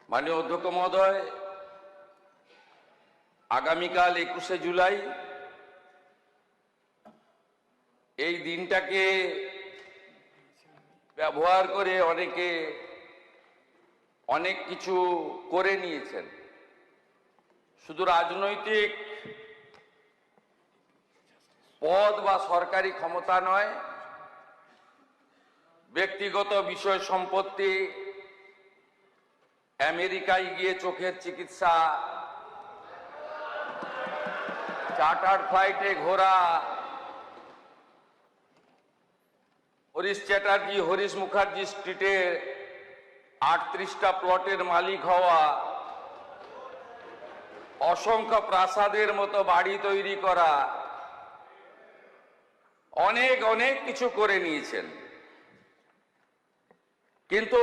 माननीय अध्यक्ष महोदय, आगामीकाल 21শে জুলাই এই দিনটাকে ব্যবহার করে অনেকে অনেক কিছু করে নিয়েছেন। শুধু রাজনৈতিক পদ বা সরকারি ক্ষমতা নয়, ব্যক্তিগত বিষয় সম্পত্তি, আমেরিকায় গিয়ে চোখের চিকিৎসা, চার্টার্ড ফ্লাইটে ঘোরা, হরিশ চ্যাটার্জি হরিশ মুখার্জি স্ট্রিটে 38টা প্লটের মালিক হওয়া, অসংখ্য প্রাসাদের মতো বাড়ি তৈরি করা, অনেক অনেক কিছু করে নিয়েছেন। কিন্তু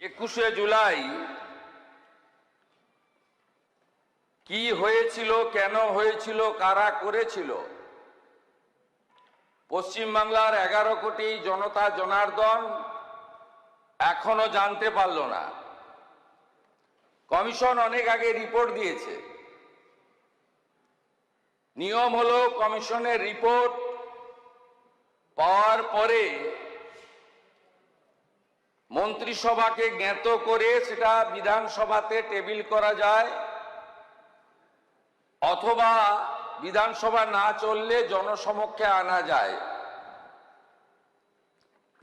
21শে জুলাই কি হয়েছিল, কেন হয়েছিল, কারা করেছিল, পশ্চিমবাংলার 11 কোটি জনতা জনার্দন এখনো জানতে পারল না। কমিশন অনেক আগে রিপোর্ট দিয়েছে। নিয়ম হলো কমিশনের রিপোর্ট পাওয়ার পরে মন্ত্রিসভাকে জ্ঞাত করে সেটা বিধানসভাতে টেবিল করা যায়, অথবা বিধানসভা না চললে জনসমক্ষে আনা যায়।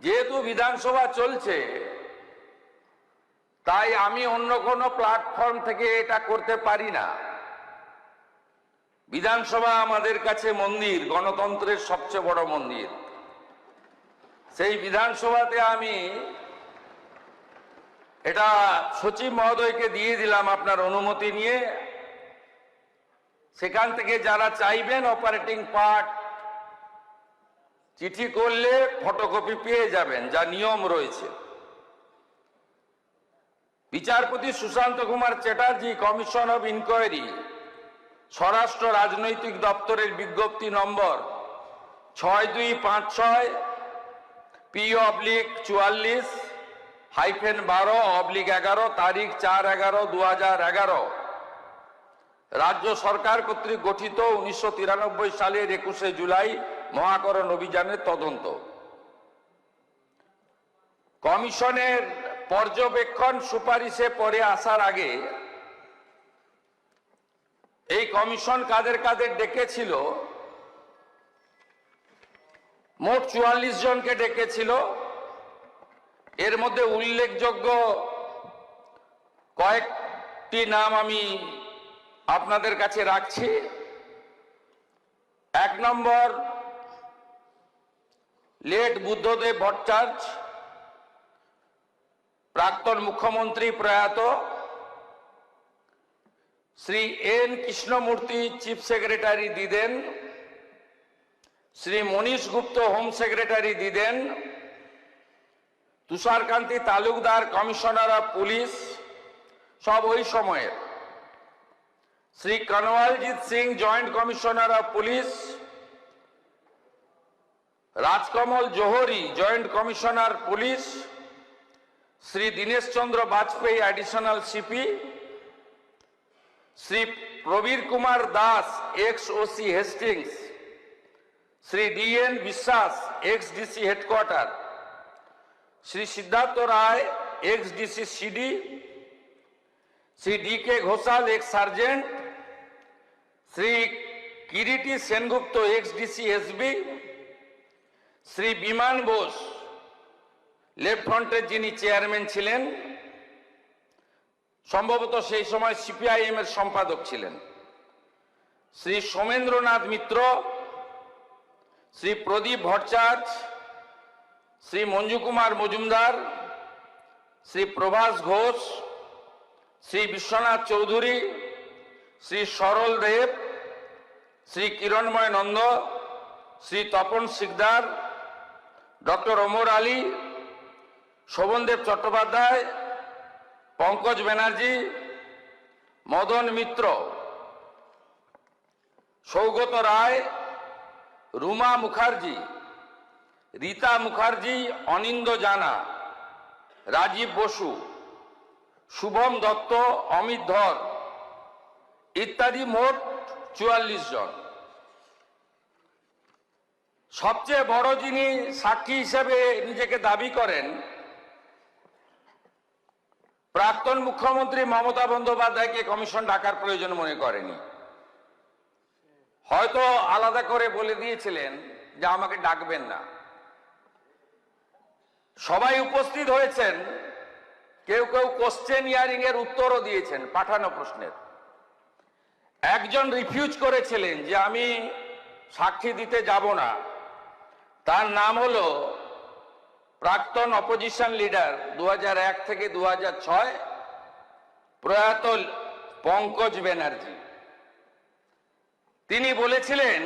যেহেতু বিধানসভা চলছে, তাই আমি অন্য কোনো প্ল্যাটফর্ম থেকে এটা করতে পারি না। বিধানসভা আমাদের কাছে মন্দির, গণতন্ত্রের সবচেয়ে বড় মন্দির। সেই বিধানসভাতে আমি এটা সচিব মহোদয়কে দিয়ে দিলাম আপনার অনুমতি নিয়ে। সেখান থেকে যারা চাইবেন অপারেটিং পার্ট চিঠি করলে ফটোকপি পেয়ে যাবেন, যা নিয়ম রয়েছে। বিচারপতি Sushanta Kumar Chatterjee commission of inquiry, স্বরাষ্ট্র রাজনৈতিক দপ্তরের বিজ্ঞপ্তি নম্বর 6256 P/44/12/11 তারিখ 4/11/2011 রাজ্য সরকার কর্তৃক গঠিত 1993 সালের 21শে জুলাই মহাকরণ অভিযানের তদন্ত। কমিশনের পর্যবেক্ষণ সুপারিশে পরে আসার আগে এই কমিশন কাদের কাদের ডেকেছিল, মোট 44 জনকে ডেকেছিল। এর মধ্যে উল্লেখযোগ্য কয়েকটি নাম আমি আপনাদের কাছে রাখছি। 1 নম্বর, লেট বুদ্ধদেব ভট্টাচার্য, প্রাক্তন মুখ্যমন্ত্রী প্রয়াত। Shri N Krishnamurthy chief secretary দিদেন, শ্রী মনীষ গুপ্ত হোম সেক্রেটারি দিদেন, Tusharkanti Talukdar commissioner of police, সব ওই সময়ের। Shri Kanwaljit Singh joint commissioner of police, Rajkamal Johri joint commissioner police, Shri Dinesh Chandra Bajpai additional CP, Shri Prabir Kumar Das ex OC Hastings, Shri DN Biswas ex DC headquarter, Shri Siddhartha Roy ex DC CD, Shri DK Ghoshal ex sergeant, Shri Kiriti Sengupta x DC SB, Shri বিমান Bose left ফ্রন্টের যিনি chairman ছিলেন, সম্ভবত সেই সময় CPIM এর সম্পাদক ছিলেন, শ্রী সোমেন্দ্রনাথ মিত্র, শ্রী প্রদীপ ভট্টাচার্য, শ্রী মঞ্জু কুমার মজুমদার, শ্রী প্রভাস ঘোষ, শ্রী বিশ্বনাথ চৌধুরী, শ্রী সরল দেব, শ্রী কিরণময় নন্দ, শ্রী তপন সিকদার, ডক্টর ওমর আলী, শোভনদেব চট্টোপাধ্যায়, পঙ্কজ ব্যানার্জি, মদন মিত্র, সৌগত রায়, রুমা মুখার্জি, রীতা মুখার্জি, অনিন্দ জানা, রাজীব বসু, শুভম দত্ত, অমিত ধর ইত্যাদি মোট 44 জন। সবচেয়ে বড় যিনি সাক্ষী হিসেবে নিজেকে দাবি করেন, প্রাক্তন মুখ্যমন্ত্রী মমতা বন্দ্যোপাধ্যায়কে কমিশন ডাকার প্রয়োজন মনে করেনি। হয়তো আলাদা করে বলে দিয়েছিলেন যে আমাকে ডাকবেন না। সবাই উপস্থিত হয়েছেন, কেউ কেউ কোশ্চেন হিয়ারিং এর উত্তরও দিয়েছেন পাঠানো প্রশ্নের। একজন রিফিউজ করেছিলেন যে আমি সাক্ষী দিতে যাব না, তার নাম হলো প্রাক্তন অপোজিশন লিডার 2001 থেকে 2006 প্রয়াত পঙ্কজ ব্যানার্জি। তিনি বলেছিলেন,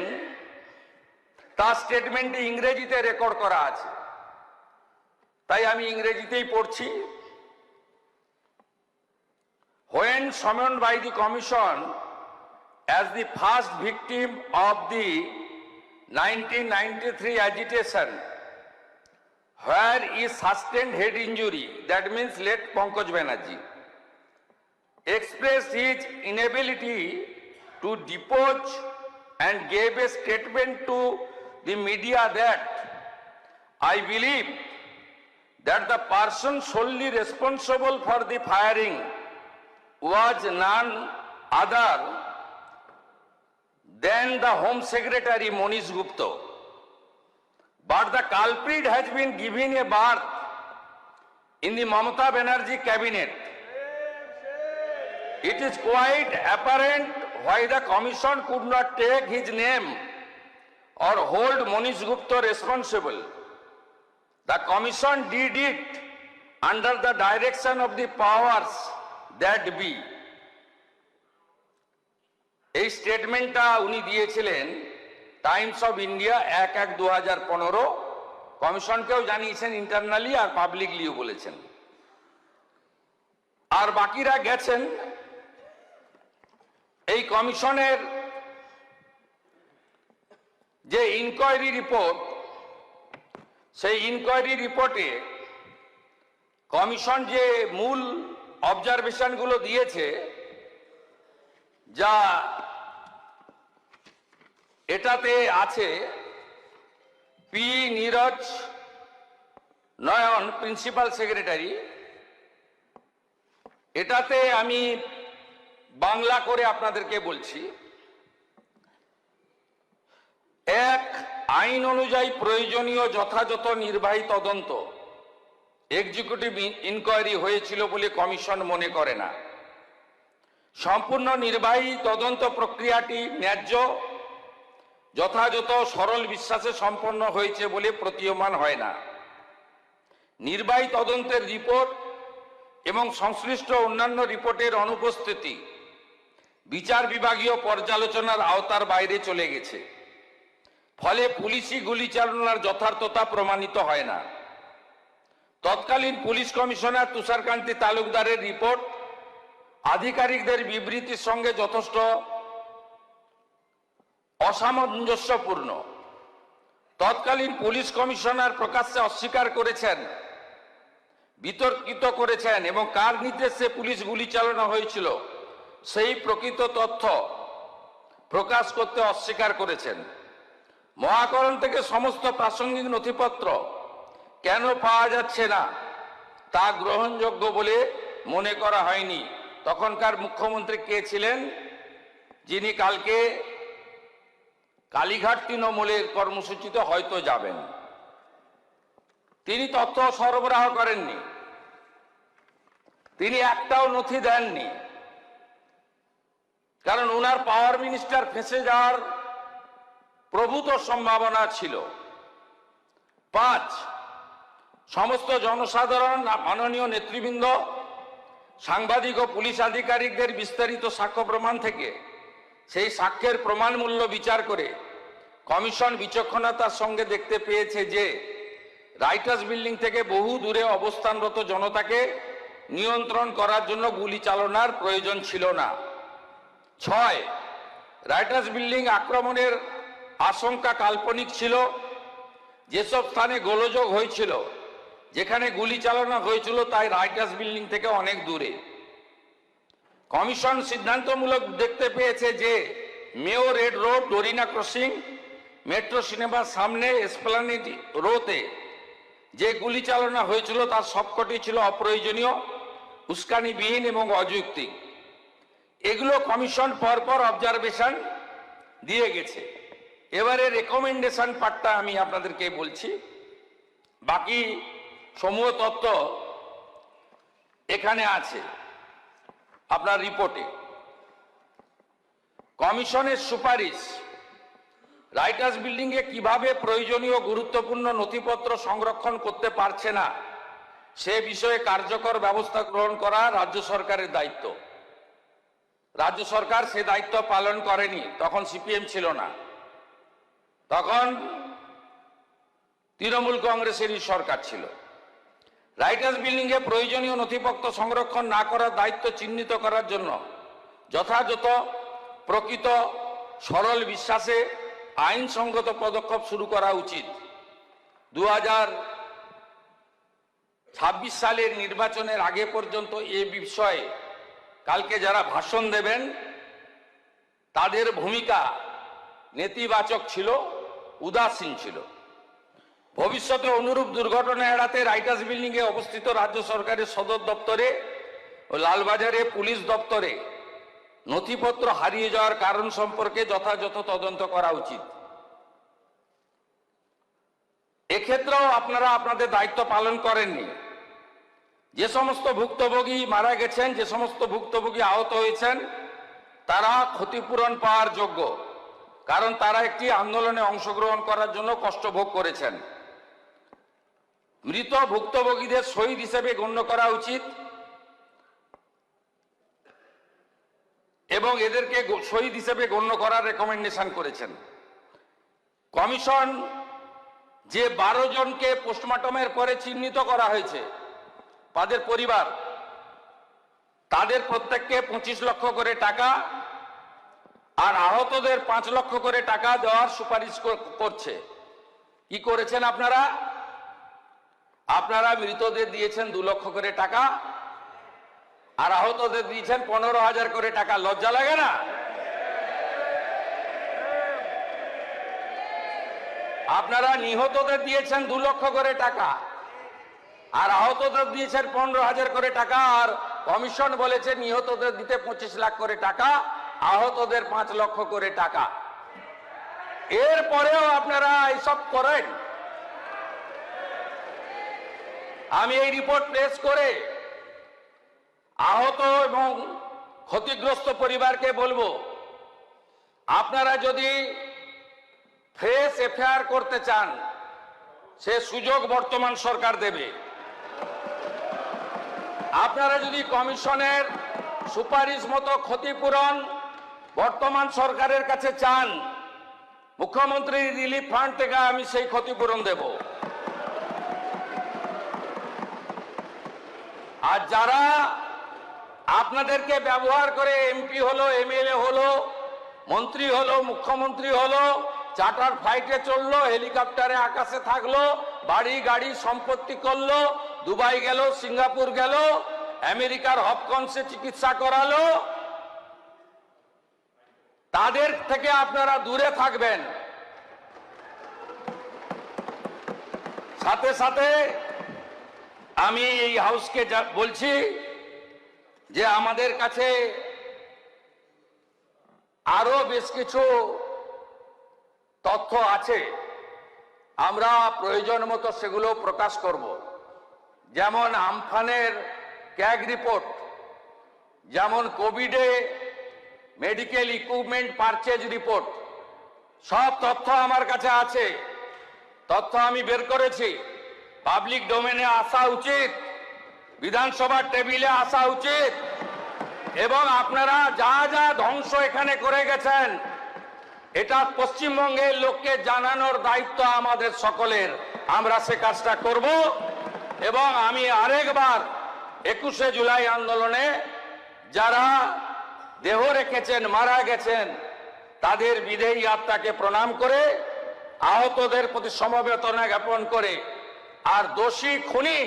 তার স্টেটমেন্টে ইংরেজিতে রেকর্ড করা আছে, তাই আমি ইংরেজিতেই পড়ছি। When summoned by the commission as the first victim of the 1993 agitation, where is sustained head injury, that means late Pankaj Banerjee, expressed his inability to depose and gave a statement to the media that I believe that the person solely responsible for the firing was none other than the Home Secretary Monish Gupta. But the culprit has been given a berth in the Mamata Banerjee cabinet. It is quite apparent why the commission could not take his name or hold Monish Gupta responsible. The commission did it under the direction of the powers that be. এই স্টেটমেন্টটা উনি দিয়েছিলেন Times of India 1/1/2015, কমিশনকেও জানিয়েছেন internally আর পাবলিকলিও বলেছেন। আর বাকিরা গেছেন। এই কমিশনের যে ইনকোয়ারি রিপোর্ট, সেই ইনকোয়ারি রিপোর্টে কমিশন যে মূল অবজারভেশনগুলো দিয়েছে, যা এটাতে আছে, পি নীরজ নয়ন, প্রিন্সিপাল সেক্রেটারি, এটাতে আমি বাংলা করে আপনাদেরকে বলছি। এক, আইন অনুযায়ী প্রয়োজনীয় যথাযথ নির্বাহী তদন্ত এক্সিকিউটিভ ইনকোয়ারি হয়েছিল বলে কমিশন মনে করে না। সম্পূর্ণ নির্বাহী তদন্ত প্রক্রিয়াটি ন্যায্য, যথাযথ, সরল বিশ্বাসে সম্পন্ন হয়েছে বলে প্রতীয়মান হয় না। নির্বাহী তদন্তের রিপোর্ট এবং সংশ্লিষ্ট অন্যান্য রিপোর্টের অনুপস্থিতি বিচার বিভাগীয় পর্যালোচনার আওতার বাইরে চলে গেছে। ফলে পুলিশি গুলি চালনার যথার্থতা প্রমাণিত হয় না। তৎকালীন পুলিশ কমিশনার তুষারকান্তি তালুকদারের রিপোর্ট আধিকারিকদের বিবৃতির সঙ্গে যথেষ্ট অসামঞ্জস্যপূর্ণ। তৎকালীন পুলিশ কমিশনার প্রকাশ্যে অস্বীকার করেছেন, বিতর্কিত করেছেন এবং কার নির্দেশে পুলিশ গুলি চালানো হয়েছিল সেই প্রকৃত তথ্য প্রকাশ করতে অস্বীকার করেছেন। মহাকরণ থেকে সমস্ত প্রাসঙ্গিক নথিপত্র কেন পাওয়া যাচ্ছে না তা গ্রহণযোগ্য বলে মনে করা হয়নি। তখনকার মুখ্যমন্ত্রী কে ছিলেন, যিনি কালকে কালীঘাট তৃণমূলের কর্মসূচিতে হয়তো যাবেন। তিনি তথ্য সরবরাহ করেননি, তিনি একটাও নথি দেননি, কারণ ওনার পাওয়ার মিনিস্টার ফেঁসে যাওয়ার প্রভূত সম্ভাবনা ছিল। 5, সমস্ত জনসাধারণ, মাননীয় নেতৃবৃন্দ, সাংবাদিক ও পুলিশ আধিকারিকদের বিস্তারিত সাক্ষ্য প্রমাণ থেকে সেই সাক্ষ্যের প্রমাণ মূল্য বিচার করে কমিশন বিচক্ষণতার সঙ্গে দেখতে পেয়েছে যে রাইটার্স বিল্ডিং থেকে বহু দূরে অবস্থানরত জনতাকে নিয়ন্ত্রণ করার জন্য গুলি চালনার প্রয়োজন ছিল না। 6, রাইটার্স বিল্ডিং আক্রমণের আশঙ্কা কাল্পনিক ছিল। যেসব স্থানে গোলযোগ হয়েছিল, যেখানে গুলি চালানো হয়েছিল, তাই রাইটার্স বিল্ডিং থেকে অনেক দূরে। কমিশন সিদ্ধান্তমূলক দেখতে পেয়েছে যে মেয়র red road, Dorina crossing, metro সিনেমার সামনে এসপ্লানেড রোতে যে গুলি চালনা হয়েছিল তার সবকটি ছিল অপ্রয়োজনীয়, উস্কানিবিহীন এবং অযৌক্তিক। এগুলো কমিশন পরপর অবজারভেশন দিয়ে গেছে। এবারে রেকমেন্ডেশন পার্টটা আমি আপনাদেরকে বলছি, বাকি সমূহ তথ্য এখানে আছে আপনার রিপোর্টে। কমিশনের সুপারিশ রাইটার্স বিল্ডিং এ কিভাবে প্রয়োজনীয় গুরুত্বপূর্ণ নথিপত্র সংরক্ষণ করতে পারছে না সে বিষয়ে কার্যকর ব্যবস্থা গ্রহণ করা রাজ্য সরকারের দায়িত্ব। রাজ্য সরকার সে দায়িত্ব পালন করেনি, তখন সিপিএম ছিল না, তখন তৃণমূল কংগ্রেসেরই সরকার ছিল। রাইটার্স বিল্ডিং এ প্রয়োজনীয় নথিপত্র সংরক্ষণ না করার দায়িত্ব চিহ্নিত করার জন্য যথাযথ প্রকৃত সরল বিশ্বাসে আইনসঙ্গত পদক্ষেপ শুরু করা উচিত। 2026 সালের নির্বাচনের আগে পর্যন্ত এ বিষয়ে কালকে যারা ভাষণ দেবেন তাদের ভূমিকা নেতিবাচক ছিল, উদাসীন ছিল। ভবিষ্যতে অনুরূপ দুর্ঘটনা এড়াতে রাইটার্স বিল্ডিং এ অবস্থিত রাজ্য সরকারের সদর দপ্তরে ও লালবাজারে পুলিশ দপ্তরে নথিপত্র হারিয়ে যাওয়ার কারণ সম্পর্কে যথাযথ তদন্ত করা উচিত। এক্ষেত্রেও আপনারা আপনাদের দায়িত্ব পালন করেননি। যে সমস্ত ভুক্তভোগী মারা গেছেন, যে সমস্ত ভুক্তভোগী আহত হয়েছেন, তারা ক্ষতিপূরণ পাওয়ার যোগ্য, কারণ তারা একটি আন্দোলনে অংশগ্রহণ করার জন্য কষ্ট ভোগ করেছেন। মৃত ভুক্তভোগীদের শহীদ হিসেবে গণ্য করা উচিত এবং এদেরকে শহীদ হিসেবে গণ্য করার রেকমেন্ডেশন করেছেন। কমিশন যে 12 জনকে পোস্টমর্টমের পরে চিহ্নিত করা হয়েছে তাদের পরিবার, তাদের প্রত্যেককে 25 লক্ষ করে টাকা আর আহতদের 5 লক্ষ করে টাকা দেওয়ার সুপারিশ করছে। কি করেছেন আপনারা? আপনারা মৃতদের দিয়েছেন 2 লক্ষ করে টাকা আর আহতদের দিয়েছেন 15,000 করে টাকা। লজ্জা লাগে না? আপনারা নিহতদের দিয়েছেন 2 লক্ষ করে টাকা আর আহতদের দিয়েছেন 15,000 করে টাকা, আর কমিশন বলেছে নিহতদের দিতে 25 লাখ করে টাকা, আহতদের 5 লক্ষ করে টাকা। এরপরেও আপনারা এইসব করেন। আমি এই রিপোর্ট পেশ করে আহত এবং ক্ষতিগ্রস্ত পরিবারকে বলবো, আপনারা যদি ফ্রেশ এফআইআর করতে চান সে সুযোগ বর্তমান সরকার দেবে। আপনারা যদি কমিশনের সুপারিশ মতো ক্ষতিপূরণ বর্তমান সরকারের কাছে চান, মুখ্যমন্ত্রী রিলিফ ফান্ড থেকে আমি সেই ক্ষতিপূরণ দেব। আর যারা আপনাদেরকে ব্যবহার করে এমপি হলো, এমএলএ হলো, মন্ত্রী হলো, মুখ্যমন্ত্রী হলো, চার্টার ফ্লাইটে চললো, হেলিকপ্টারে আকাশে থাকলো, বাড়ি গাড়ি সম্পত্তি করলো, দুবাই গেল, সিঙ্গাপুর গেল, আমেরিকার হপকন্সে চিকিৎসা করালো, তাদের থেকে আপনারা দূরে থাকবেন। সাথে সাথে আমি এই হাউসকে বলছি যে আমাদের কাছে আরো বেশ কিছু তথ্য আছে, আমরা প্রয়োজন মতো সেগুলো প্রকাশ করব। যেমন আমফানের ক্যাগ রিপোর্ট, যেমন কোভিডে মেডিকেল ইকুইপমেন্ট পারচেজ রিপোর্ট, সব তথ্য আমার কাছে আছে। তথ্য আমি বের করেছি, পাবলিক ডোমেনে আসা উচিত, বিধানসভার টেবিলে আসা উচিত, এবং আপনারা যা যা ধ্বংস এখানে করে গেছেন এটা পশ্চিমবঙ্গের লোককে জানানোর দায়িত্ব আমাদের সকলের। আমরা সে কাজটা করব এবং আমি আরেকবার 21শে জুলাই আন্দোলনে যারা দেহ রেখেছেন, মারা গেছেন, তাদের বিদেহী আত্মাকে প্রণাম করে, আহতদের প্রতি সমবেদনা জ্ঞাপন করে, আর দোষী খুনি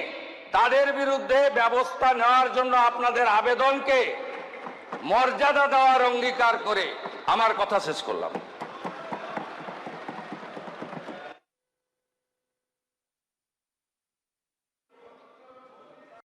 তাদের বিরুদ্ধে ব্যবস্থা নেওয়ার জন্য আপনাদের আবেদনকে মর্যাদা দেওয়ার অঙ্গীকার করে আমার কথা শেষ করলাম।